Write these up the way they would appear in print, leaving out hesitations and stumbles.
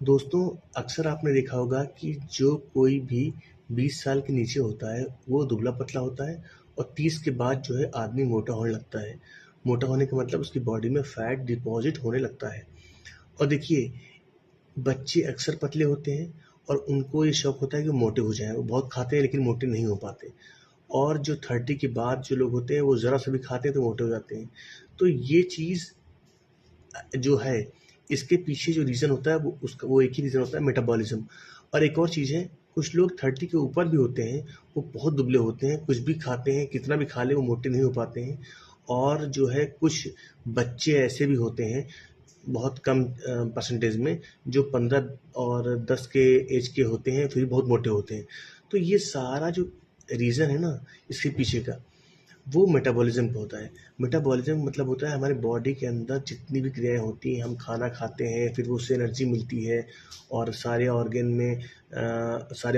दोस्तों, अक्सर आपने देखा होगा कि जो कोई भी 20 साल के नीचे होता है, वो दुबला-पतला होता है और 30 के बाद जो है आदमी मोटा होने लगता है। मोटा होने का मतलब उसकी बॉडी में फैट डिपॉज़िट होने लगता है। और देखिए, बच्चे अक्सर पतले होते हैं और उनको ये शौक होता है कि वो मोटे हो जाएँ। वो बहुत खाते हैं लेकिन मोटे नहीं हो पाते। और जो 30 के बाद जो लोग होते हैं, वो ज़रा-सा भी खाते हैं तो मोटे हो जाते हैं। तो ये चीज़ जो है, इसके पीछे जो रीज़न होता है वो एक ही रीज़न होता है, मेटाबॉलिज़्म। और एक और चीज़ है, कुछ लोग 30 के ऊपर भी होते हैं, वो बहुत दुबले होते हैं, कुछ भी खाते हैं, कितना भी खा लें वो मोटे नहीं हो पाते हैं। और जो है कुछ बच्चे ऐसे भी होते हैं, बहुत कम परसेंटेज में, जो 15 और 10 के ऐज के होते हैं, फिर भी बहुत मोटे होते हैं। तो ये सारा जो रीज़न है ना इसके पीछे का, वो मेटाबॉलिज़्म का होता है। मेटाबॉलिज़्म मतलब होता है हमारे बॉडी के अंदर जितनी भी क्रियाएँ होती हैं, हम खाना खाते हैं, फिर उससे एनर्जी मिलती है और सारे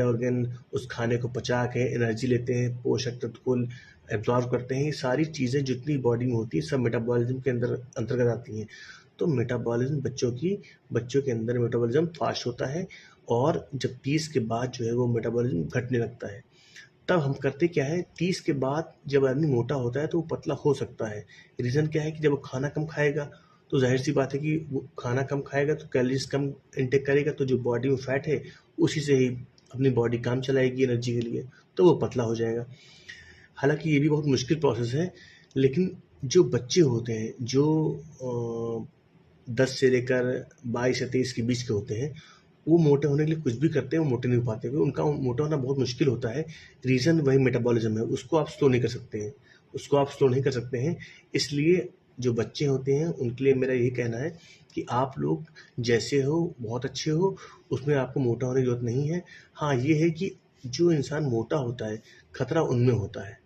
ऑर्गन उस खाने को पचा के एनर्जी लेते हैं, पोषक तत्व को एब्ज़ॉर्ब करते हैं। ये सारी चीज़ें जितनी बॉडी में होती हैं, सब मेटाबॉलिज़्म के अंतर्गत आती हैं। तो मेटाबॉलिज़्म बच्चों के अंदर मेटाबॉलिज़्म फ़ास्ट होता है और जब 30 के बाद जो है वो मेटाबॉलिज़्म घटने लगता है। तब हम करते क्या है, 30 के बाद जब आदमी मोटा होता है तो वो पतला हो सकता है। रीज़न क्या है कि जब वो खाना कम खाएगा तो ज़ाहिर-सी बात है कि वो खाना कम खाएगा तो कैलोरीज़ कम इनटेक करेगा, तो जो बॉडी में फैट है उसी से ही अपनी बॉडी काम चलाएगी एनर्जी के लिए, तो वो पतला हो जाएगा। हालाँकि ये भी बहुत मुश्किल प्रोसेस है, लेकिन जो बच्चे होते हैं, जो 10 से लेकर 22 या 23 के बीच के होते हैं, वो मोटे होने के लिए कुछ भी करते हैं, वो मोटे नहीं हो पाते, क्योंकि उनका मोटा होना बहुत मुश्किल होता है। रीज़न वही मेटाबॉलिज़्म है, उसको आप स्लो नहीं कर सकते हैं, इसलिए जो बच्चे होते हैं, उनके लिए मेरा यही कहना है कि आप लोग जैसे हो, बहुत अच्छे हो, उसमें आपको मोटा होने की ज़रूरत नहीं है। हाँ, ये है कि जो इंसान मोटा होता है, खतरा उनमें होता है।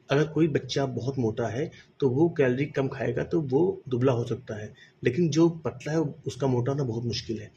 अगर कोई बच्चा बहुत मोटा है, तो वो कैलोरी कम खाएगा, तो वो दुबला हो सकता है, लेकिन जो पतला है, उसका मोटा होना बहुत मुश्किल है।